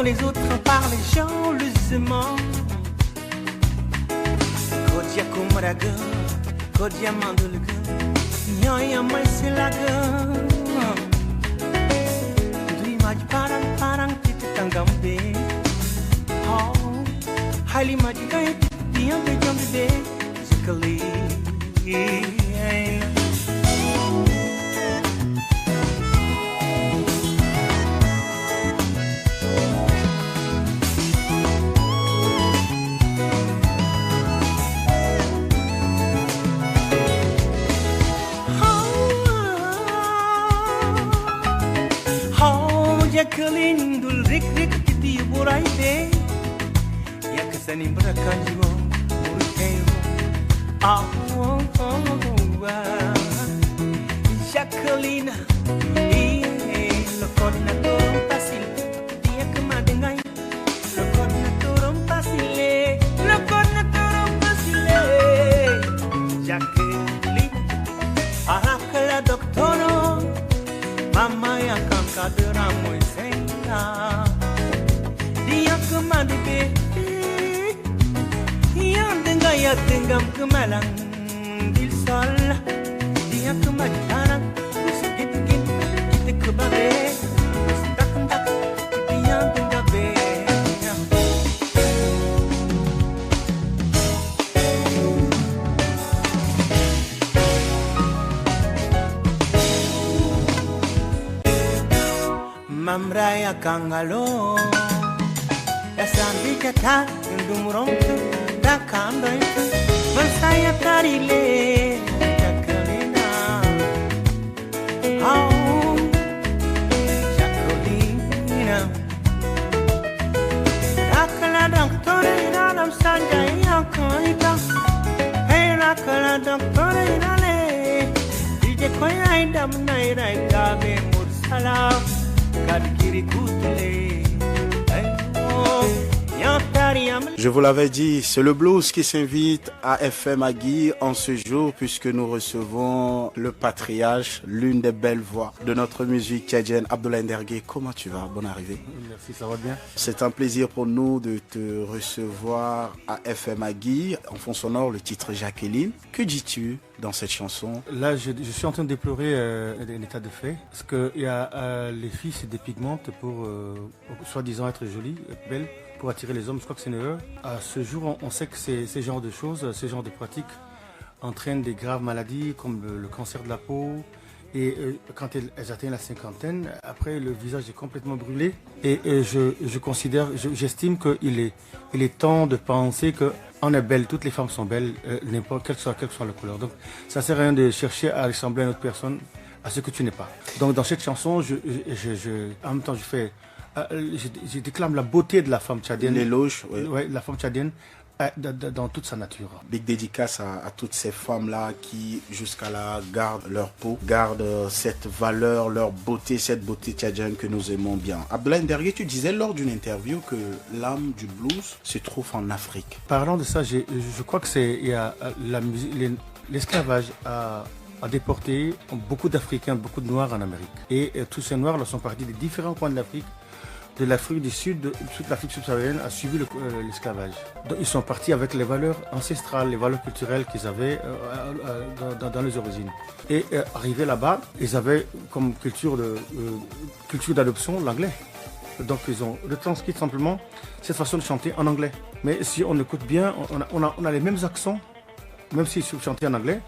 dont les autres parlent jalousement. Kodia kumaraga, kodia mandulga, nyoya maisilaga. Dui maj parang parang tititangambe. Oh, highly magic, beyond the jump day, physically. Kalindul rik rik kiti burai be ya kasani berakanjo muruteo ah Jacqueline lo coordinador fácil dia que madengai lo coordinador fácil Jacqueline arakala doctoro mama ya kankadera moisena dia kemana be yang dengar ya dengar kemalang dil sol dia kemana sedikit kita kebare tak dia dengar be Mamraya kangalo Esambika ta ndumuronto da kambaito Mansaya tarile Jacqueline Oh Jacqueline Rakala doktore inanam sanja yakoita Hey rakala doktore inale Dije koya idam naira ikabe mursala Je vous l'avais dit, c'est le blues qui s'invite à FM Agui en ce jour puisque nous recevons le patriarche, l'une des belles voix de notre musique tchadienne, Abdoulaye Ndergué. Comment tu vas? Bonne arrivée. Merci, ça va bien. C'est un plaisir pour nous de te recevoir à FM Agui. En fond sonore, le titre Jacqueline. Que dis-tu dans cette chanson? Là, je suis en train de déplorer un état de fait. Parce que les filles se dépigmentent pour soi-disant être jolies, être belles, pour attirer les hommes. Je crois que c'est une erreur. À ce jour, on sait que ces genres de choses, ces genres de pratiques entraînent des graves maladies comme le cancer de la peau. Et quand elles atteignent la cinquantaine, après le visage est complètement brûlé. Et j'estime qu'il est temps de penser qu'on est belle, toutes les femmes sont belles, n'importe quelle soit la couleur. Donc ça sert à rien de chercher à ressembler à une autre personne, à ce que tu n'es pas. Donc dans cette chanson, en même temps je déclame la beauté de la femme tchadienne. L'éloge, oui. Ouais, la femme tchadienne. Dans toute sa nature. Big dédicace à toutes ces femmes-là qui, jusqu'à là, gardent leur peau, gardent cette valeur, leur beauté, cette beauté tchadienne que nous aimons bien. Abdoulaye Ndergué, tu disais lors d'une interview que l'âme du blues se trouve en Afrique. Parlant de ça, je crois que l'esclavage a déporté beaucoup d'Africains, beaucoup de Noirs en Amérique. Et tous ces Noirs là sont partis des différents coins de l'Afrique. De l'Afrique du Sud, toute l'Afrique subsaharienne a suivi l'esclavage. Donc ils sont partis avec les valeurs ancestrales, les valeurs culturelles qu'ils avaient dans les origines. Et arrivés là-bas, ils avaient comme culture d'adoption l'anglais. Donc ils ont retranscrit simplement cette façon de chanter en anglais. Mais si on écoute bien, on a les mêmes accents, même si vous chantez en anglais.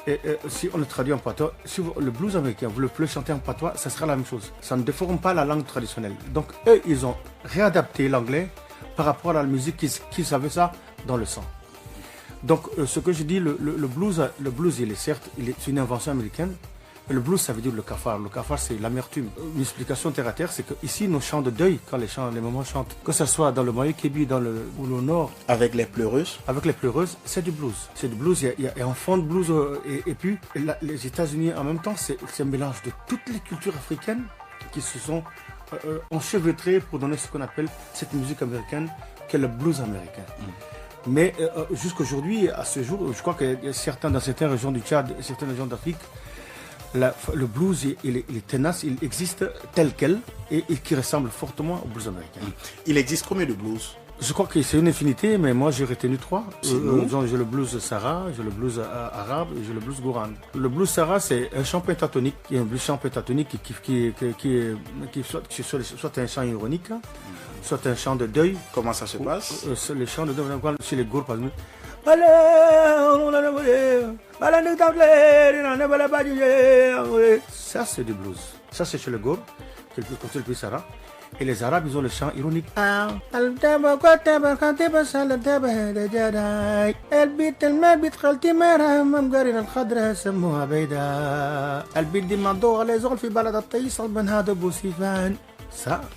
Et si on le traduit en patois, si le blues américain, vous le chanter en patois, ça sera la même chose. Ça ne déforme pas la langue traditionnelle. Donc eux, ils ont réadapté l'anglais par rapport à la musique qu'ils avaient ça dans le sang. Donc ce que je dis, le blues, il est certes, c'est une invention américaine. Le blues, ça veut dire le cafard. Le cafard, c'est l'amertume. Une explication terre à terre, c'est qu'ici, nos chants de deuil, quand les mamans chantent, que ce soit dans le Moyen-Kébi ou le Nord. Avec les pleureuses. Avec les pleureuses, c'est du blues. C'est du blues, il y a un fond de blues. Et puis, les États-Unis, en même temps, c'est un mélange de toutes les cultures africaines qui se sont enchevêtrées pour donner ce qu'on appelle cette musique américaine, qui est le blues américain. Mais jusqu'aujourd'hui, à ce jour, je crois qu'il y a dans certaines régions du Tchad, certaines régions d'Afrique, le blues, il est tenace, il existe tel quel et qui ressemble fortement au blues américain. Il existe combien de blues? Je crois que c'est une infinité, mais moi j'ai retenu 3. J'ai le blues Sahara, j'ai le blues arabe et j'ai le blues Goran. Le blues Sahara, c'est un chant pentatonique, qui est un chant pentatonique qui soit un chant ironique, soit un chant de deuil. Comment ça se passe? Le chant de deuil, chez les Gours par exemple. Ça c'est du blues. Ça c'est chez le Gour, comme c'est le blues Sahara. Et les Arabes, ils ont le chant ironique. Ça,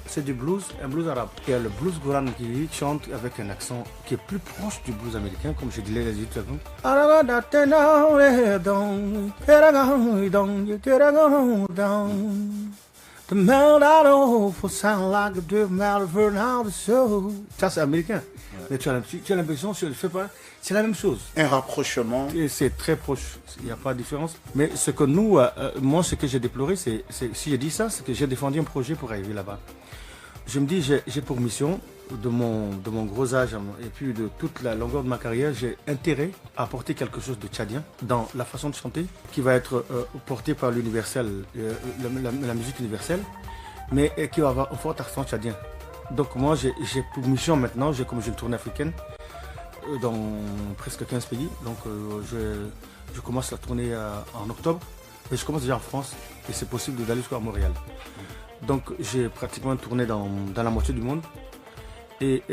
c'est du blues, un blues arabe. Il y a le blues Goran qui chante avec un accent qui est plus proche du blues américain, comme je disais les autres avant. Ça c'est américain, mais tu as l'impression que c'est la même chose. Un rapprochement. C'est très proche, il n'y a pas de différence. Mais ce que moi ce que j'ai déploré, si j'ai dit ça, c'est que j'ai défendu un projet pour arriver là-bas. Je me dis, j'ai pour mission, de mon gros âge et puis de toute la longueur de ma carrière, j'ai intérêt à apporter quelque chose de tchadien dans la façon de chanter qui va être portée par l'universel, la musique universelle, mais qui va avoir un fort accent tchadien. Donc moi j'ai pour mission maintenant, comme j'ai une tournée africaine dans presque 15 pays, donc je commence la tournée en octobre et je commence déjà en France et c'est possible d'aller jusqu'à Montréal. Donc j'ai pratiquement tourné dans la moitié du monde. Et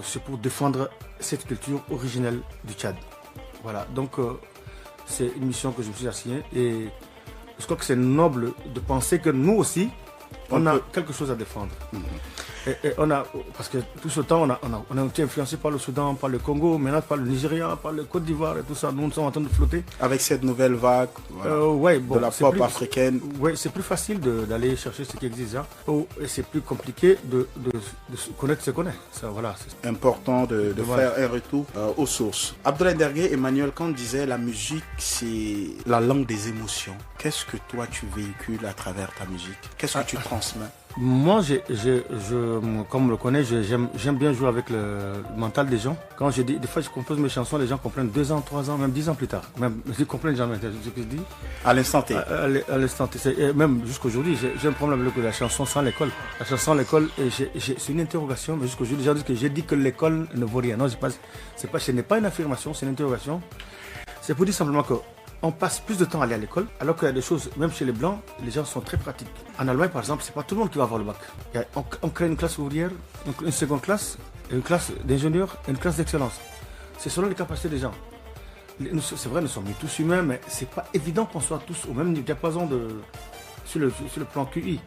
c'est pour défendre cette culture originelle du Tchad. Voilà, donc c'est une mission que je me suis assignée et je crois que c'est noble de penser que nous aussi, on a quelque chose à défendre. Et on a, parce que tout ce temps, on a été influencé par le Soudan, par le Congo, maintenant par le Nigeria, par le Côte d'Ivoire et tout ça. Nous sommes en train de flotter. Avec cette nouvelle vague de la pop africaine. Oui, c'est plus facile d'aller chercher ce qui existe. Hein. Et c'est plus compliqué de connaître ce qu'on est. Ça, voilà, c'est important de faire un retour aux sources. Abdoulaye Ndergué, Emmanuel Kant disait la musique, c'est la langue des émotions. Qu'est-ce que toi tu véhicules à travers ta musique? Qu'est-ce que tu transmets? Moi, comme on le connaît, j'aime bien jouer avec le mental des gens. Quand des fois je compose mes chansons, les gens comprennent 2 ans, 3 ans, même 10 ans plus tard. Même, ils comprennent jamais ce que je dis. À l'instant T. À l'instant T. Même jusqu'aujourd'hui, j'ai un problème avec la chanson sans l'école. La chanson sans l'école, c'est une interrogation, mais jusqu'aujourd'hui, les gens disent que j'ai dit que l'école ne vaut rien. Non, ce n'est pas une affirmation, c'est une interrogation. C'est pour dire simplement que on passe plus de temps à aller à l'école, alors qu'il y a des choses, même chez les Blancs, les gens sont très pratiques. En Allemagne, par exemple, c'est pas tout le monde qui va avoir le bac. On crée une classe ouvrière, une seconde classe, une classe d'ingénieurs et une classe d'excellence. C'est selon les capacités des gens. C'est vrai, nous sommes tous humains, mais c'est pas évident qu'on soit tous au même diapason sur le plan QI.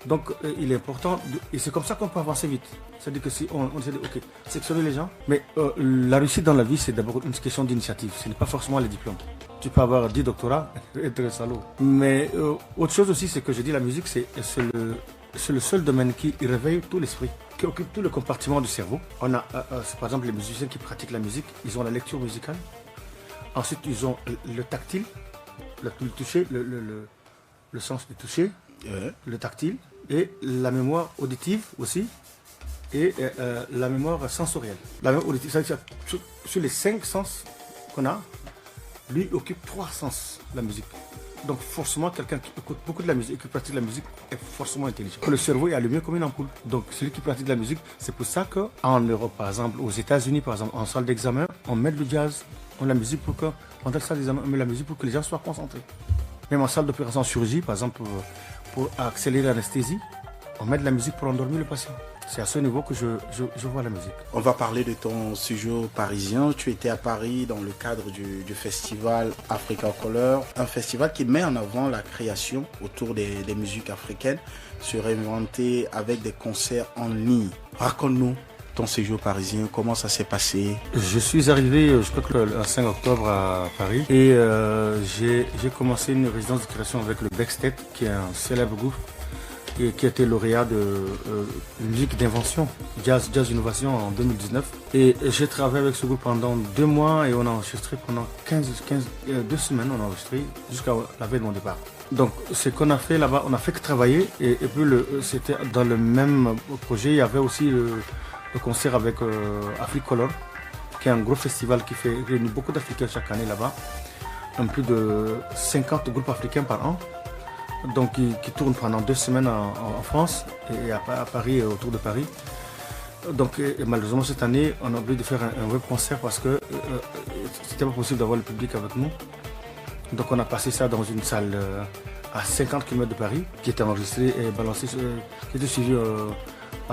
Donc il est important, et c'est comme ça qu'on peut avancer vite. C'est-à-dire que si on essaie de sectionner les gens, mais la réussite dans la vie, c'est d'abord une question d'initiative. Ce n'est pas forcément les diplômes. Tu peux avoir 10 doctorats et être un salaud. Mais autre chose aussi, c'est que je dis la musique, c'est le seul domaine qui réveille tout l'esprit, qui occupe tout le compartiment du cerveau. On a, par exemple, les musiciens qui pratiquent la musique, ils ont la lecture musicale. Ensuite, ils ont le tactile, le toucher, le sens du toucher, le tactile, et la mémoire auditive aussi, et la mémoire sensorielle. La mémoire auditive, c'est-à-dire sur les 5 sens qu'on a, lui occupe 3 sens, la musique. Donc forcément, quelqu'un qui écoute beaucoup de la musique et qui pratique la musique est forcément intelligent. Le cerveau est allumé comme une ampoule. Donc celui qui pratique la musique, c'est pour ça qu'en Europe, par exemple, aux États-Unis, par exemple, en salle d'examen, on met du jazz, on met la musique pour que, pendant la salle d'examen, on met la musique pour que les gens soient concentrés. Même en salle d'opération en chirurgie, par exemple, pour accélérer l'anesthésie, on met de la musique pour endormir le patient. C'est à ce niveau que je vois la musique. On va parler de ton séjour parisien. Tu étais à Paris dans le cadre du festival Africa Color, un festival qui met en avant la création autour des musiques africaines, se réinventer avec des concerts en ligne. Raconte-nous ton séjour parisien, comment ça s'est passé? Je suis arrivé, je crois que le 5 octobre à Paris, et j'ai commencé une résidence de création avec le Backstage, qui est un célèbre groupe et qui a été lauréat de musique d'invention, jazz innovation en 2019. Et j'ai travaillé avec ce groupe pendant 2 mois et on a enregistré pendant 2 semaines, on a enregistré jusqu'à la veille de mon départ. Donc, ce qu'on a fait là-bas, on a fait que travailler. Et puis, c'était dans le même projet. Il y avait aussi le concert avec Afrique Color, qui est un gros festival qui réunit beaucoup d'Africains chaque année là-bas. Plus de 50 groupes africains par an. Donc, qui tournent pendant 2 semaines en France et à Paris, autour de Paris. Donc, malheureusement, cette année, on a oublié de faire un web concert parce que c'était pas possible d'avoir le public avec nous. Donc on a passé ça dans une salle à 50 km de Paris, qui était enregistrée et balancée, qui était suivie au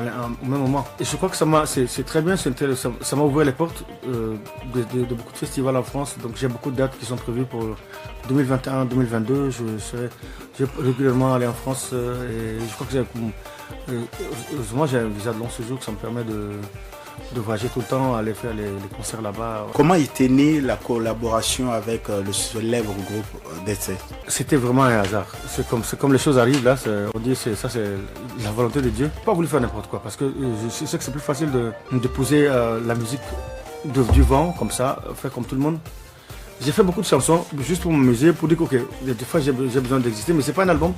même moment. Et je crois que c'est très bien, ça m'a ouvert les portes de beaucoup de festivals en France. Donc j'ai beaucoup de dates qui sont prévues pour 2021, 2022. Je vais régulièrement aller en France et je crois que heureusement j'ai un visa de long séjour, ça me permet de voyager tout le temps, aller faire les concerts là-bas. Comment était née la collaboration avec le célèbre groupe Dead Set? C'était vraiment un hasard. C'est comme les choses arrivent là. On dit c'est la volonté de Dieu. Pas voulu faire n'importe quoi parce que je sais que c'est plus facile de poser la musique du vent comme ça, faire comme tout le monde. J'ai fait beaucoup de chansons juste pour m'amuser, pour dire que ok, des fois j'ai besoin d'exister, mais c'est pas un album.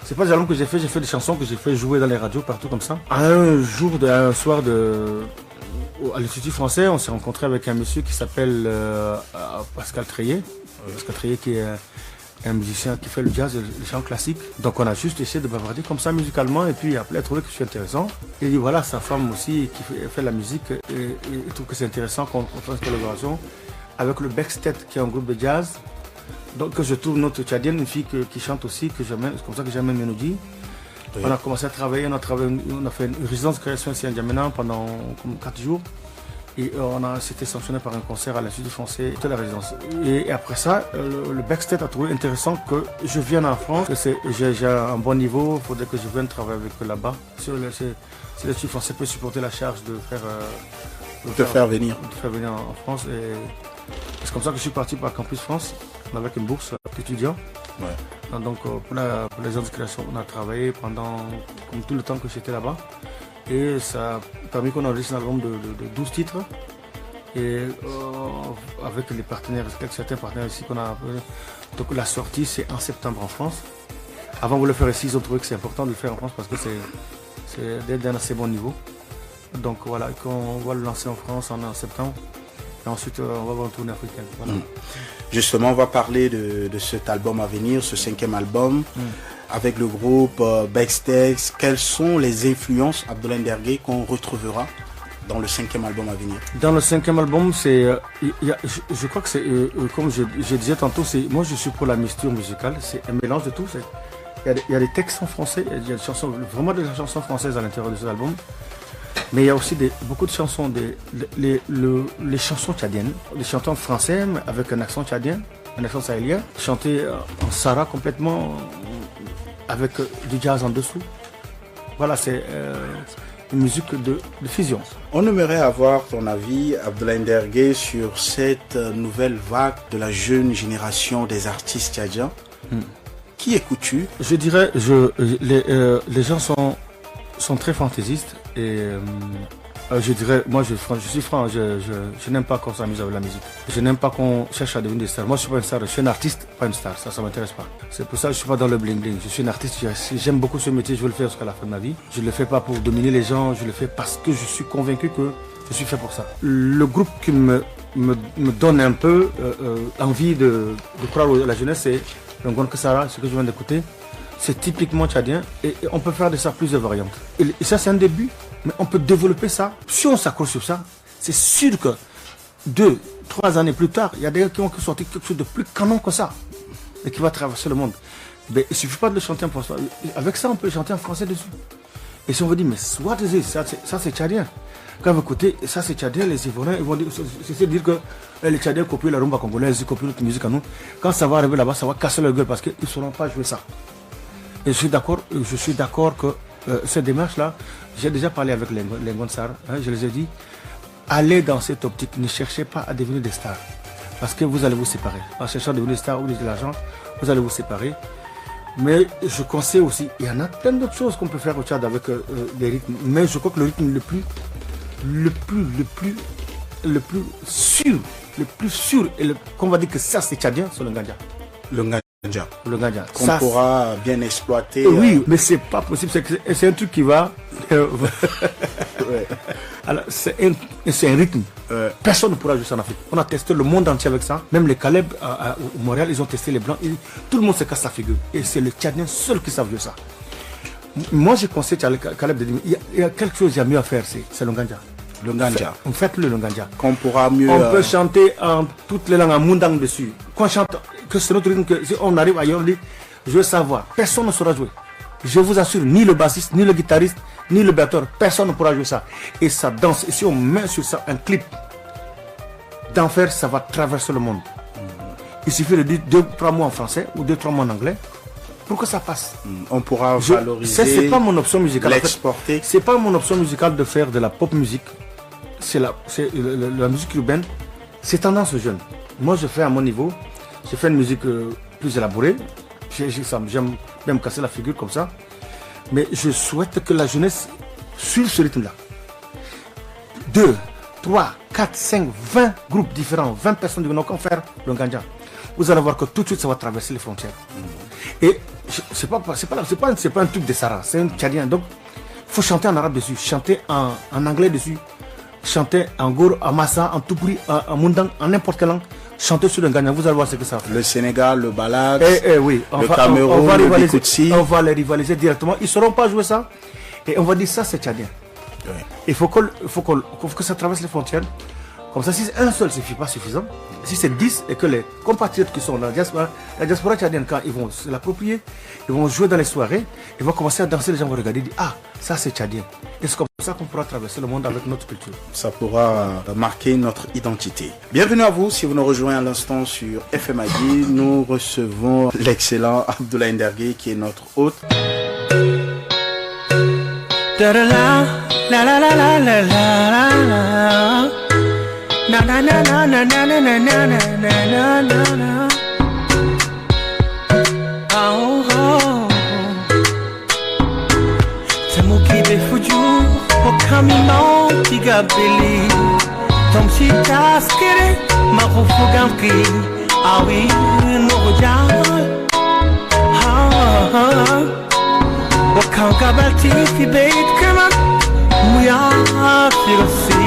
C'est pas des albums que j'ai fait des chansons que j'ai fait jouer dans les radios partout comme ça. Un soir à l'Institut français, on s'est rencontré avec un monsieur qui s'appelle Pascal Treillet. Pascal Treillet qui est un musicien qui fait le jazz et le chant classique. Donc on a juste essayé de bavarder comme ça musicalement et puis après il a trouvé que je suis intéressant. Il dit voilà, sa femme aussi qui fait la musique et il trouve que c'est intéressant qu'on fasse une collaboration avec le Backstage qui est un groupe de jazz. Donc je trouve notre tchadienne, une fille qui chante aussi, que j'aime, c'est comme ça que j'aime Mélodie. Oui. On a commencé à travailler, on a fait une résidence de création ici à N'Djamena pendant 4 jours. Et c'était sanctionné par un concert à l'Institut français de la résidence. Et après ça, le Backstage a trouvé intéressant que je vienne en France, que j'ai un bon niveau, il faudrait que je vienne travailler avec eux là-bas. Si l'Institut français peut supporter la charge de faire venir en France. Et c'est comme ça que je suis parti par Campus France, avec une bourse d'étudiants. Ouais. Donc pour les indications, on a travaillé pendant tout le temps que j'étais là-bas. Et ça a permis qu'on enregistre un album de 12 titres. Et avec les partenaires, certains partenaires ici qu'on a. Donc la sortie c'est en septembre en France. Avant de le faire ici, ils ont trouvé que c'est important de le faire en France parce que c'est d'un assez bon niveau. Donc voilà, on va le lancer en France en septembre. Et ensuite, on va voir une tournée africaine. Voilà. Justement, on va parler de cet album à venir, ce 5e album, avec le groupe Backstage. Quelles sont les influences, Abdoulaye Ndergué, qu'on retrouvera dans le 5e album à venir? Dans le 5e album, je crois que c'est, comme je disais tantôt, moi je suis pour la mixture musicale. C'est un mélange de tout. Il y a des textes en français, il y a vraiment des chansons françaises à l'intérieur de cet album. Mais il y a aussi beaucoup de chansons, les chansons tchadiennes, des chanteurs français mais avec un accent tchadien, un accent sahélien, chantés en Sara complètement, avec du jazz en dessous. Voilà, c'est une musique de fusion. On aimerait avoir ton avis, Abdoulaye Ndergué, sur cette nouvelle vague de la jeune génération des artistes tchadiens. Qui écoutes-tu? Je dirais, les gens sont très fantaisistes. Et je dirais, moi je suis franc, je n'aime pas qu'on s'amuse avec la musique. Je n'aime pas qu'on cherche à devenir des stars. Moi je suis pas une star, je suis un artiste, pas une star, ça m'intéresse pas. C'est pour ça que je suis pas dans le bling bling. Je suis un artiste, j'aime beaucoup ce métier, je veux le faire jusqu'à la fin de ma vie. Je ne le fais pas pour dominer les gens, je le fais parce que je suis convaincu que je suis fait pour ça. Le groupe qui me donne un peu envie de croire à la jeunesse, c'est le Ngon Kesara, ce que je viens d'écouter. C'est typiquement tchadien et on peut faire de ça plusieurs variantes. Et ça c'est un début, mais on peut développer ça. Si on s'accroche sur ça, c'est sûr que 2-3 années plus tard, il y a des gens qui vont sortir quelque chose de plus canon que ça et qui va traverser le monde. Mais il ne suffit pas de le chanter en français. Avec ça, on peut le chanter en français dessus. Et si on veut dire, mais what is it? Ça c'est tchadien. Quand vous écoutez, ça c'est tchadien, les Ivoiriens, ils vont dire que les Tchadiens copient la rumba congolaise, ils copient notre musique à nous. Quand ça va arriver là-bas, ça va casser leur gueule parce qu'ils ne sauront pas jouer ça. Et je suis d'accord que cette démarche-là, j'ai déjà parlé avec les Ngonsar, je les ai dit, allez dans cette optique, ne cherchez pas à devenir des stars. Parce que vous allez vous séparer. En cherchant à devenir des stars ou de l'argent, vous allez vous séparer. Mais je conseille aussi, il y en a plein d'autres choses qu'on peut faire au Tchad avec des rythmes. Mais je crois que le rythme le plus sûr, et qu'on va dire que ça c'est tchadien, c'est le Ngandja. Le Ngandja. Le Ganja. Qu'on pourra bien exploiter. Oui, mais c'est pas possible. C'est un truc qui va. Ouais. Alors, c'est un rythme. Personne ne pourra jouer ça en Afrique. On a testé le monde entier avec ça. Même les Caleb au Montréal, ils ont testé les Blancs. Tout le monde se casse la figure. Et c'est le Tchadien seul qui savent jouer ça. Moi, je conseille à Caleb de dire il y a quelque chose qu'il y a mieux à faire, c'est le Ganja. Le Ganja. Faites-le le Ganja. Qu'on pourra mieux. On peut chanter en toutes les langues, en mundang dessus. Quand on chante, que c'est notre rythme, que si on arrive ailleurs, on dit je veux savoir. Personne ne saura jouer. Je vous assure, ni le bassiste, ni le guitariste, ni le batteur, personne ne pourra jouer ça. Et ça danse. Et si on met sur ça un clip d'enfer, ça va traverser le monde. Il suffit de dire 2-3 mots en français ou 2-3 mots en anglais pour que ça passe. On pourra valoriser. C'est pas mon option musicale. L'exporter. C'est pas mon option musicale de faire de la pop musique. C'est la musique urbaine. C'est tendance jeune. Moi, je fais à mon niveau. Je fais une musique plus élaborée. J'aime bien me casser la figure comme ça. Mais je souhaite que la jeunesse suive ce rythme-là. 2, 3, 4, 5, 20 groupes différents, 20 personnes qui n'ont qu'à faire le Ganja. Vous allez voir que tout de suite, ça va traverser les frontières. Et c'est pas un truc de Sarah, c'est un Tchadien. Donc, il faut chanter en arabe dessus, chanter en anglais dessus, chanter en gour, en massa, en toubri, en mundang, en n'importe quelle langue. Chanter sur le Ganja, vous allez voir ce que ça fait. Le Sénégal, le Balad, oui, le Cameroun, le Bikoutsi. On va les rivaliser directement. Ils ne sauront pas jouer ça. Et on va dire ça, c'est Tchadien. Oui. Il faut que ça traverse les frontières. Comme ça, si un seul, ce n'est pas suffisant. Si c'est 10 et que les compatriotes qui sont dans la diaspora tchadienne, quand ils vont se l'approprier, ils vont jouer dans les soirées, ils vont commencer à danser, les gens vont regarder et dire ah, ça c'est tchadien. Et c'est comme ça qu'on pourra traverser le monde avec notre culture. Ça pourra marquer notre identité. Bienvenue à vous, si vous nous rejoignez à l'instant sur FMID, nous recevons l'excellent Abdoulaye Ndergué qui est notre hôte. Na na na na na na na na na na na na. Oh oh. Tamukibe fuju okamimo tigabeli. Tomsi taskere marufugamki. Awi nurujal. Ha. Wakankabati fi beit kama muya firasi.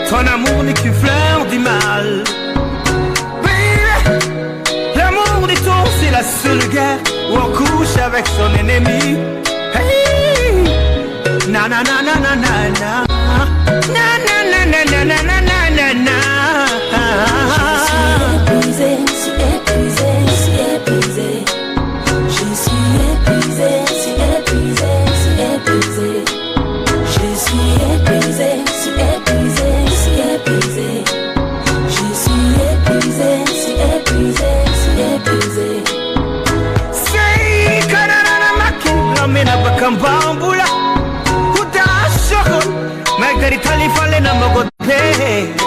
Ton amour n'est qu'une fleur du mal. Baby, l'amour des tours c'est la seule guerre où on couche avec son ennemi. Hey, na na na na na na na na na na na na na na na. Bambula, kuta shokol, magari talifale na mogote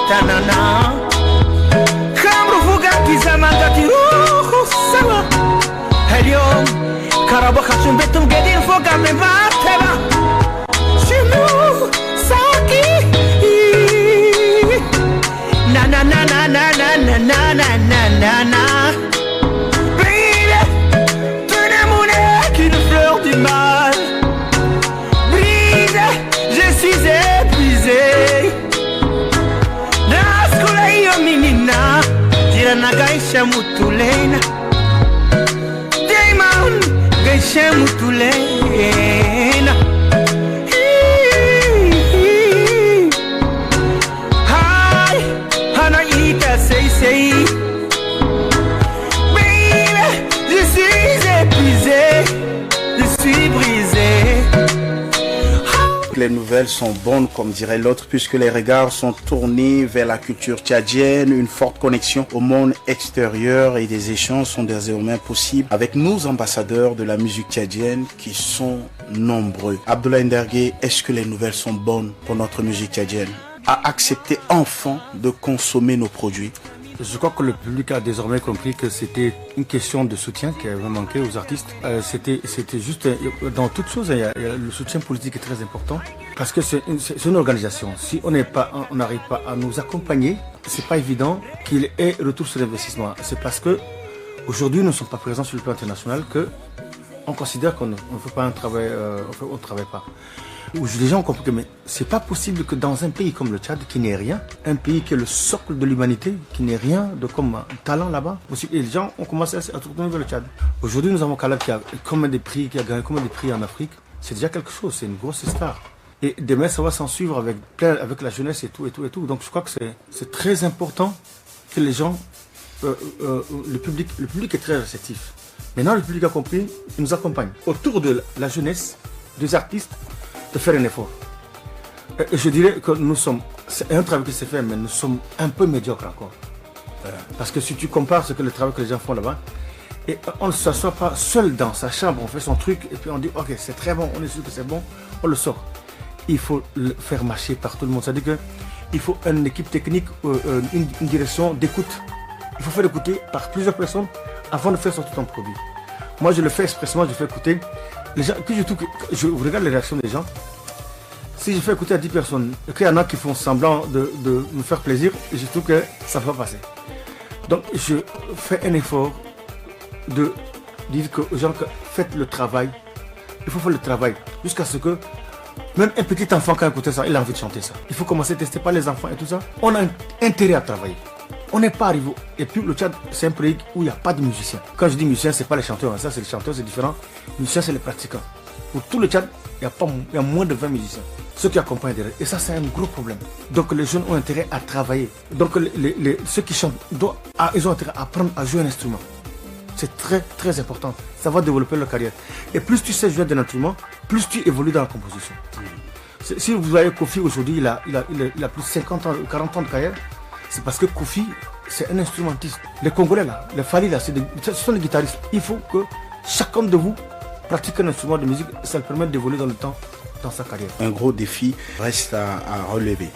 tanana. Kamru fuga kizamanga kiruhu sawa. Helio, karabo khashum betum gedin foga me batela. Shimu saki. Na na na na na na na na na na na. Baby, tenez mon nez qu'une fleur du mal. Je suis épuisé. Naskuleyo minina, jirana gaisha mutulena. Damon gaisha mutulena. Hi, Hanaïta say. Baby, je suis épuisé, je suis brisé. Les nouvelles sont bonnes, comme dirait l'autre, puisque les regards sont tournés vers la culture tchadienne, une forte connexion au monde extérieur et des échanges sont désormais possibles avec nos ambassadeurs de la musique tchadienne qui sont nombreux. Abdoulaye Ndergué, est-ce que les nouvelles sont bonnes pour notre musique tchadienne? à accepter enfin de consommer nos produits? Je crois que le public a désormais compris que c'était une question de soutien qui avait manqué aux artistes. C'était juste, dans toute chose, le soutien politique est très important parce que c'est une organisation. Si on n'arrive pas à nous accompagner, c'est pas évident qu'il ait retour sur l'investissement. C'est parce que aujourd'hui nous ne sommes pas présents sur le plan international que on considère qu'on ne fait pas un travail, on ne travaille pas. Les gens ont compris que mais c'est pas possible que dans un pays comme le Tchad, qui n'est rien, un pays qui est le socle de l'humanité, qui n'est rien de comme talent là-bas, et les gens ont commencé à se tourner vers le Tchad. Aujourd'hui, nous avons Kalab qui a combien de prix, qui a gagné combien de prix en Afrique. C'est déjà quelque chose, c'est une grosse star. Et demain, ça va s'en suivre avec la jeunesse et tout. Donc je crois que c'est très important que les gens, le public est très réceptif. Maintenant, le public a compris, il nous accompagne. Autour de la jeunesse, des artistes, de faire un effort. Et je dirais que c'est un travail qui s'est fait, mais nous sommes un peu médiocres encore. Parce que si tu compares ce que le travail que les gens font là-bas, et on ne s'assoit pas seul dans sa chambre, on fait son truc, et puis on dit, ok, c'est très bon, on est sûr que c'est bon, on le sort. Il faut le faire marcher par tout le monde. C'est-à-dire qu'il faut une équipe technique, une direction d'écoute. Il faut faire écouter par plusieurs personnes avant de faire sortir ton produit. Moi, je le fais expressément, je fais écouter. Les gens, puis je regarde les réactions des gens. Si je fais écouter à 10 personnes, qu'il y en a qui font semblant de me faire plaisir, je trouve que ça va passer. Donc je fais un effort de dire aux gens que faites le travail. Il faut faire le travail jusqu'à ce que même un petit enfant qui a écouté ça, il a envie de chanter ça. Il faut commencer à tester par les enfants et tout ça. On a intérêt à travailler. On n'est pas arrivé. Et puis le Tchad, c'est un pays où il n'y a pas de musiciens. Quand je dis musiciens, ce n'est pas les chanteurs. Ça, c'est les chanteurs, c'est différent. Les musiciens, c'est les pratiquants. Pour tout le Tchad, il y a moins de 20 musiciens. Ceux qui accompagnent derrière. Et ça, c'est un gros problème. Donc les jeunes ont intérêt à travailler. Donc ceux qui chantent, ils ont intérêt à apprendre à jouer un instrument. C'est très, très important. Ça va développer leur carrière. Et plus tu sais jouer d'un instrument, plus tu évolues dans la composition. Si vous voyez Kofi aujourd'hui, il a plus de 50 ans, 40 ans de carrière. C'est parce que Kofi, c'est un instrumentiste. Les Congolais, là, les Fali, là, ce sont des guitaristes. Il faut que chacun de vous pratique un instrument de musique. Ça le permet d'évoluer dans le temps, dans sa carrière. Un gros défi reste à relever.